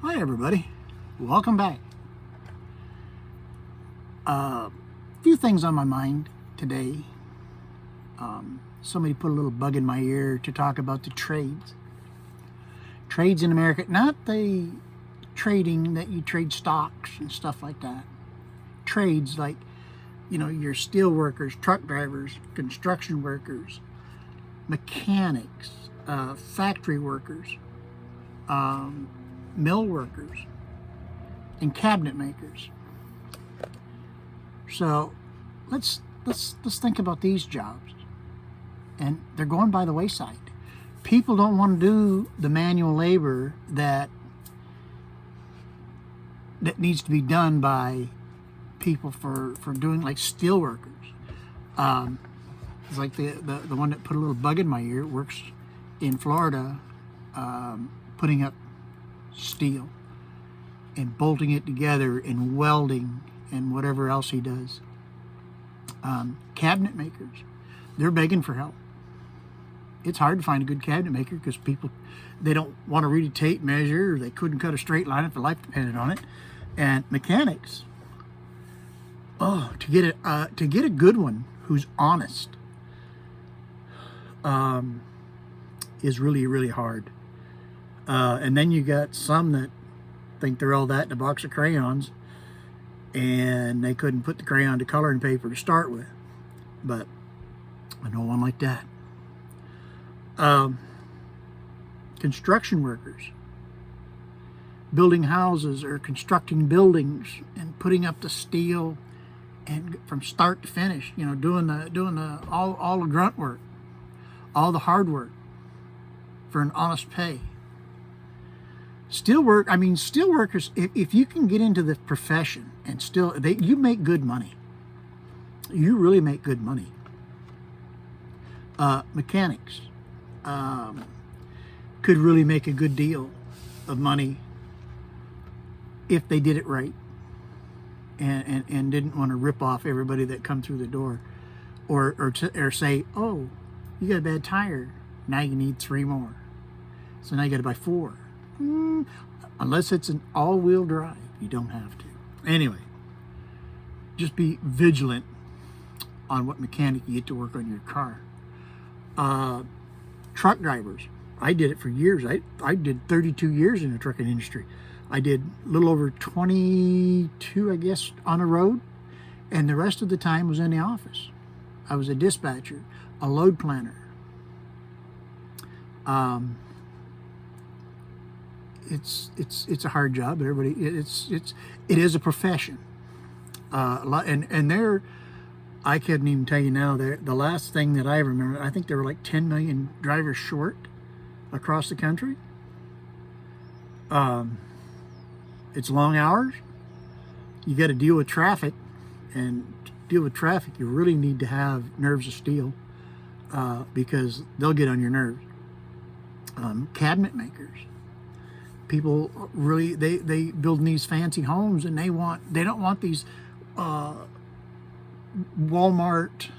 Hi everybody, welcome back. A few things on my mind today. Somebody put a little bug in my ear to talk about the trades. Trades in America, not the trading that you trade stocks and stuff like that. Trades like, your steel workers, truck drivers, construction workers, mechanics, factory workers, mill workers, and cabinet makers. So let's think about these jobs, and they're going by the wayside. People don't want to do the manual labor that needs to be done by people for doing, like steel workers. It's like the one that put a little bug in my ear works in Florida, putting up steel and bolting it together and welding and whatever else he does. Cabinet makers, they're begging for help. It's hard to find a good cabinet maker because they don't want to read a tape measure, or they couldn't cut a straight line if their life depended on it. And mechanics, to get a good one who's honest, is really, really hard. And then you got some that think they're all that in a box of crayons, and they couldn't put the crayon to coloring paper to start with. But I know one like that. Construction workers, building houses or constructing buildings and putting up the steel and from start to finish, doing all the grunt work, all the hard work for an honest pay. Steelworkers, if you can get into the profession and you make good money. You really make good money. Mechanics could really make a good deal of money if they did it right and didn't want to rip off everybody that come through the door, or say, oh, you got a bad tire, now you need 3 more, so now you got to buy 4. Unless it's an all-wheel drive, you don't have to. Anyway, just be vigilant on what mechanic you get to work on your car. Truck drivers, I did it for years. I did 32 years in the trucking industry. I did a little over 22, I guess, on the road, and the rest of the time was in the office. I was a dispatcher, a load planner. It's a hard job, but it is a profession. I couldn't even tell you now. The last thing that I remember, I think there were like 10 million drivers short across the country. It's long hours. You got to deal with traffic, and to deal with traffic, you really need to have nerves of steel, because they'll get on your nerves. Cabinet makers. People really, they build these fancy homes, and they don't want these Walmart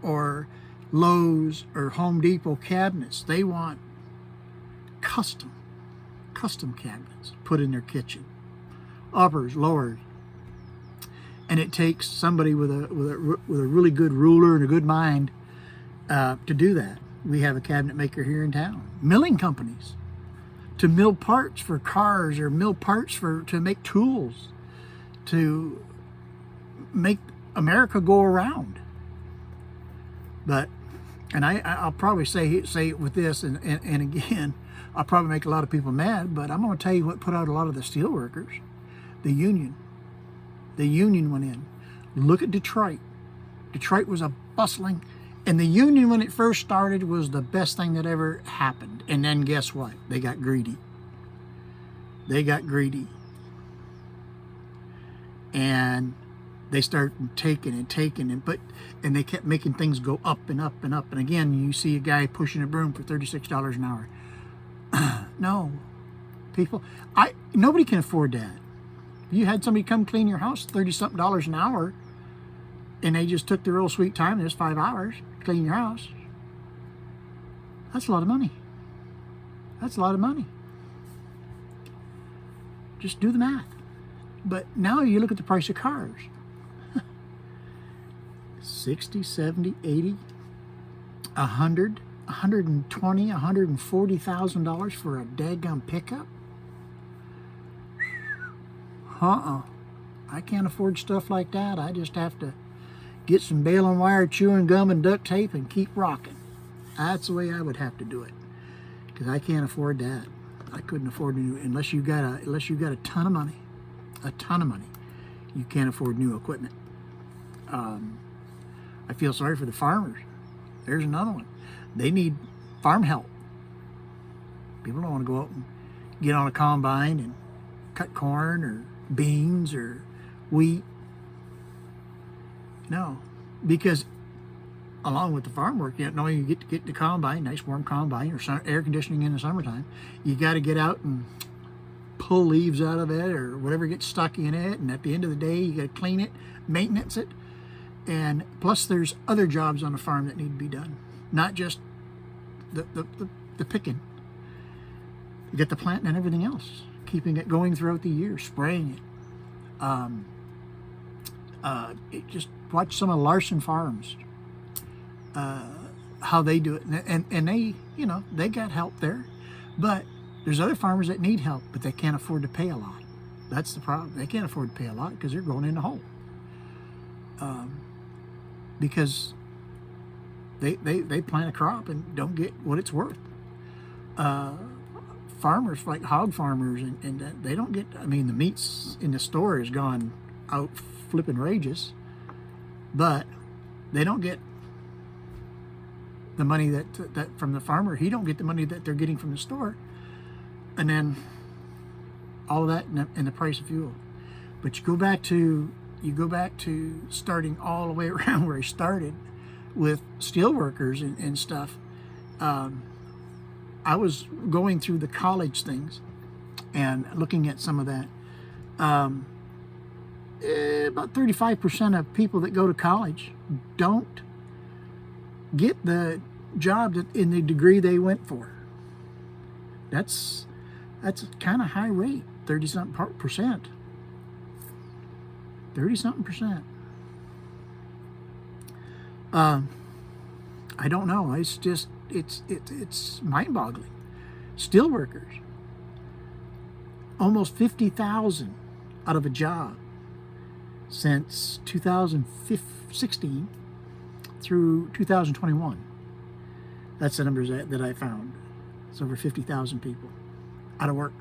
or Lowe's or Home Depot cabinets. They want custom cabinets put in their kitchen, uppers, lowers, and it takes somebody with a really good ruler and a good mind to do that. We have a cabinet maker here in town. Milling companies, to mill parts for cars, or mill parts to make tools, to make America go around. I'll probably say with this, and again, I'll probably make a lot of people mad, but I'm going to tell you what put out a lot of the steel workers. The union. The union went in. Look at Detroit. Detroit was a bustling, and the union, when it first started, was the best thing that ever happened. And then guess what? They got greedy. And they started taking, and they kept making things go up and up and up. And again, you see a guy pushing a broom for $36 an hour. No, people, nobody can afford that. You had somebody come clean your house, $30-something an hour, and they just took their real sweet time. There's 5 hours to clean your house. That's a lot of money. Just do the math. But now you look at the price of cars. 60, 70, 80, 100, 120, $140,000 for a daggum pickup? I can't afford stuff like that. I just have to get some baling and wire, chewing gum, and duct tape and keep rocking. That's the way I would have to do it, because I can't afford that. I couldn't afford to, unless you got a ton of money, You can't afford new equipment. I feel sorry for the farmers. There's another one. They need farm help. People don't want to go out and get on a combine and cut corn or beans or wheat. No, because along with the farm work, you know, you get to get the combine, nice warm combine, or air conditioning in the summertime. You got to get out and pull leaves out of it or whatever gets stuck in it, and at the end of the day, you got to clean it, maintenance it, and plus there's other jobs on the farm that need to be done, not just the picking. You get the planting and everything else, keeping it going throughout the year, spraying it. Just watch some of Larson Farms, how they do it, and they, you know, they got help there, but there's other farmers that need help, but they can't afford to pay a lot. That's the problem. They can't afford to pay a lot because they're going in the hole, because they plant a crop and don't get what it's worth. Farmers like hog farmers and they don't get, I mean, the meats in the store has gone out flipping rages, but they don't get the money that from the farmer. He don't get the money that they're getting from the store, and then all of that in the price of fuel. But you go back to starting all the way around where I started with steel workers and stuff. I was going through the college things and looking at some of that. About 35% of people that go to college don't get the job in the degree they went for. That's a kind of high rate, 30-something percent. 30-something percent. I don't know. It's just it's mind-boggling. Steel workers, almost 50,000 out of a job since 2016 through 2021. That's the numbers that I found. It's over 50,000 people out of work.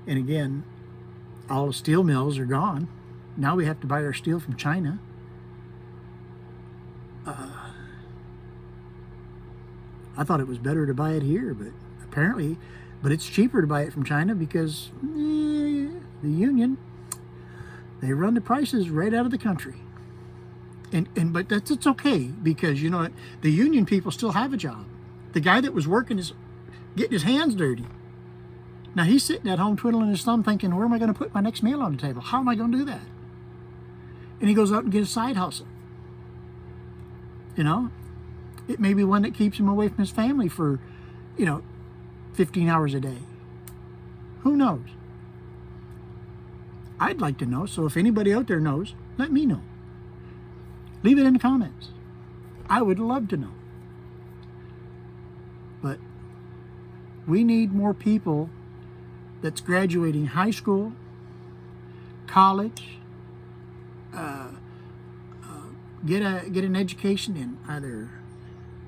And again, all the steel mills are gone. Now we have to buy our steel from China. I thought it was better to buy it here, but apparently, it's cheaper to buy it from China because the union, they run the prices right out of the country. But it's okay, because you know what, the union people still have a job. The guy that was working is getting his hands dirty. Now he's sitting at home twiddling his thumb thinking, where am I going to put my next meal on the table? How am I going to do that? And he goes out and gets a side hustle. You know, it may be one that keeps him away from his family for, 15 hours a day. Who knows? I'd like to know. So if anybody out there knows, let me know. Leave it in the comments. I would love to know. But we need more people that's graduating high school, college, get an education in either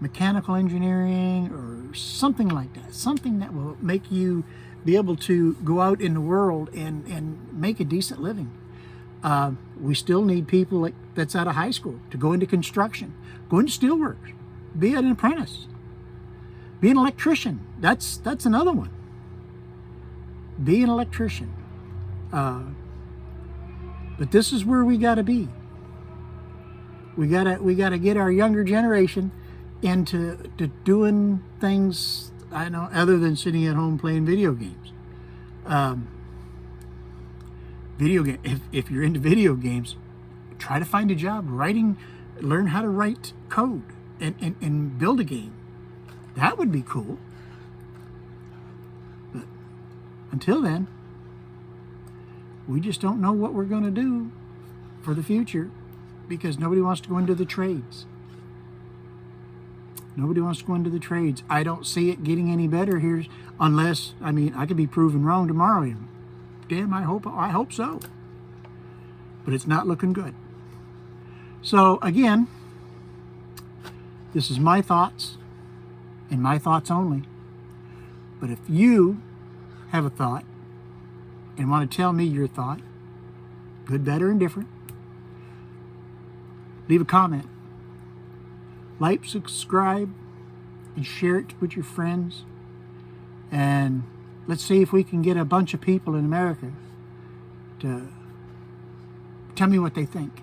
mechanical engineering or something like that. Something that will make you be able to go out in the world and make a decent living. We still need people that's out of high school to go into construction, go into steelworks, be an apprentice, be an electrician. That's another one. Be an electrician. But this is where we got to be. We gotta get our younger generation into doing things, I know, other than sitting at home playing video games. If you're into video games, try to find a job learn how to write code and build a game. That would be cool. But until then, We just don't know what we're going to do for the future because nobody wants to go into the trades. Nobody wants to go into the trades. I don't see it getting any better here unless, I mean, I could be proven wrong tomorrow. And damn, I hope so. But it's not looking good. So again, this is my thoughts and my thoughts only. But if you have a thought and want to tell me your thought, good, better, and different, leave a comment. Like, subscribe, and share it with your friends. And let's see if we can get a bunch of people in America to tell me what they think.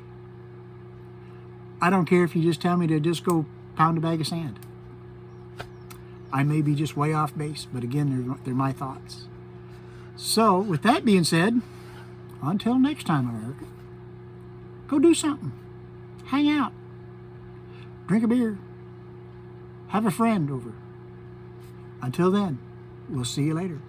I don't care if you just tell me to just go pound a bag of sand. I may be just way off base, but again, they're my thoughts. So, with that being said, until next time, America, go do something. Hang out. Drink a beer. Have a friend over. Until then, we'll see you later.